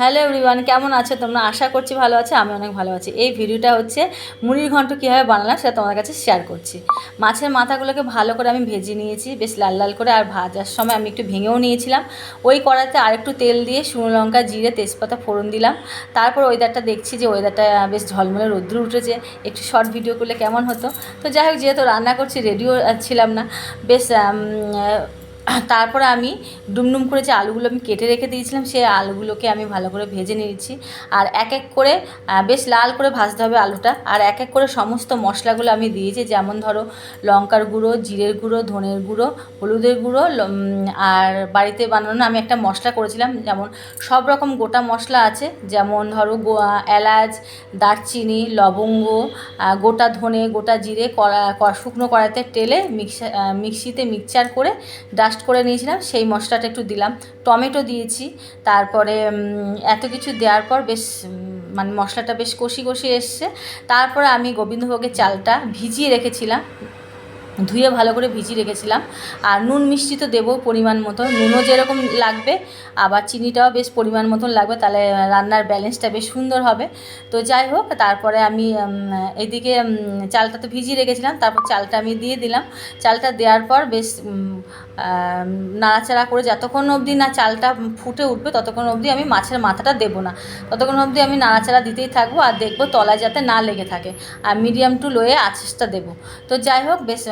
Hello everyone, কেমন আছো তোমরা? আশা করছি ভালো আছে। আমি অনেক ভালো আছি। এই ভিডিওটা হচ্ছে মুড়ির ঘন্ট কীভাবে বানালাম সেটা তোমার কাছে শেয়ার করছি। মাছের মাথাগুলোকে ভালো করে আমি ভেজে নিয়েছি, বেশ লাল লাল করে। আর ভাজার সময় আমি একটু ভেঙেও নিয়েছিলাম। ওই কড়াইতে আরেকটু তেল দিয়ে শুকনো লঙ্কা, জিরে, তেজপাতা ফোড়ন দিলাম। তারপর ওয়েদারটা দেখছি যে ওয়েদারটা বেশ ঝলমলে রোদ্দুর উঠেছে, একটু শর্ট ভিডিও করলে কেমন হতো। তো যাই হোক, যেহেতু রান্না করছি রেডিও ছিলাম না, বেশ তারপরে আমি ডুমডুম করে যে আলুগুলো আমি কেটে রেখে দিয়েছিলাম সেই আলুগুলোকে আমি ভালো করে ভেজে নিয়েছি। আর এক এক করে বেশ লাল করে ভাজতে হবে আলুটা। আর এক এক করে সমস্ত মশলাগুলো আমি দিয়েছি, যেমন ধরো লঙ্কার গুঁড়ো, জিরের গুঁড়ো, ধনের গুঁড়ো, হলুদের গুঁড়ো, আর বাড়িতে বানানো আমি একটা মশলা করেছিলাম, যেমন সব রকম গোটা মশলা আছে, যেমন ধরো এলাচ, দারচিনি, লবঙ্গ, গোটা ধনে, গোটা জিরে, শুকনো কড়াইতে টেলে মিক্সিতে মিক্সচার করে ডাস্ট করে নিয়েছিলাম, সেই মশলাটা একটু দিলাম। টমেটো দিয়েছি। তারপরে এত কিছু দেওয়ার পর বেশ মানে মশলাটা বেশ কষি কষি এসছে। তারপরে আমি গোবিন্দভোগের চালটা ভিজিয়ে রেখেছিলাম, ধুয়ে ভালো করে ভিজিয়ে রেখেছিলাম। আর নুন মিষ্টি তো দেবো পরিমাণ মতো, নুনও যেরকম লাগবে আবার চিনিটাও বেশ পরিমাণ মতন লাগবে, তাহলে রান্নার ব্যালেন্সটা বেশ সুন্দর হবে। তো যাই হোক, তারপরে আমি এদিকে চালটা তো ভিজিয়ে রেখেছিলাম, তারপর চালটা আমি দিয়ে দিলাম। চালটা দেওয়ার পর বেশ নাড়াচাড়া করে যতক্ষণ অবধি না চালটা ফুটে উঠবে ততক্ষণ অবধি আমি মাছের মাথাটা দেবো না, ততক্ষণ অবধি আমি নাড়াচাড়া দিতেই থাকবো। আর দেখবো তলায় যাতে না লেগে থাকে, আর মিডিয়াম টু লোয়ে আঁচটা দেবো। তো যাই হোক, বেশ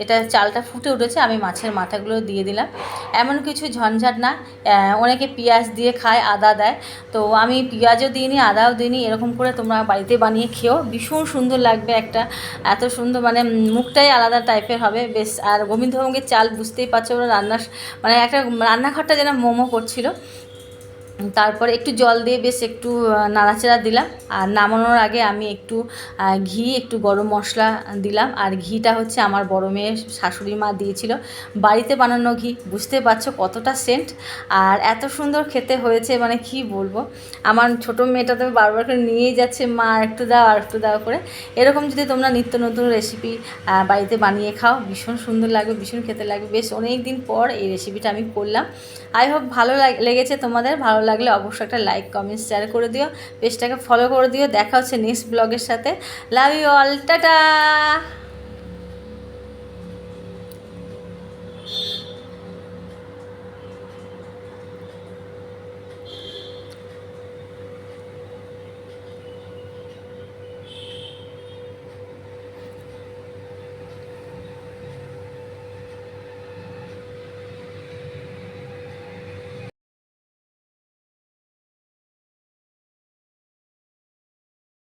এটা চালটা ফুটে উঠেছে, আমি মাছের মাথাগুলো দিয়ে দিলাম। এমন কিছু ঝঞ্ঝাট না। অনেকে পেঁয়াজ দিয়ে খায়, আদা দেয়, তো আমি পেঁয়াজও দিইনি, আদাও দিইনি। এরকম করে তোমরা বাড়িতে বানিয়ে খেও, ভীষণ সুন্দর লাগবে। একটা এত সুন্দর মানে মুখটাই আলাদা টাইপের হবে বেশ। আর গোবিন্দভোগের চাল বুঝতেই পারছো, ওরা রান্নার মানে একটা রান্নাঘরটা যেন মোমো করছিল। তারপরে একটু জল দিয়ে বেশ একটু নাড়াচাড়া দিলাম। আর নামানোর আগে আমি একটু ঘি, একটু গরম মশলা দিলাম। আর ঘিটা হচ্ছে আমার বড় মেয়ের শাশুড়ি মা দিয়েছিল, বাড়িতে বানানো ঘি, বুঝতে পারছো কতটা সেন্ট। আর এত সুন্দর খেতে হয়েছে, মানে কি বলবো। আমার ছোটো মেয়েটা তো বারবার করে নিয়েই যাচ্ছে, মা একটু দাও আর একটু দাও করে। এরকম যদি তোমরা নিত্য নতুন রেসিপি বাড়িতে বানিয়ে খাও, ভীষণ সুন্দর লাগবে, ভীষণ খেতে লাগবে। বেশ অনেক দিন পর এই রেসিপিটা আমি করলাম। আই হোপ ভালো লেগেছে তোমাদের। ভালো লাগলে অবশ্যই একটা লাইক, কমেন্ট, শেয়ার করে দিও, পেজটাকে ফলো করে দিও। দেখা হচ্ছে নেক্সট ব্লগের সাথে। Love you all, tata.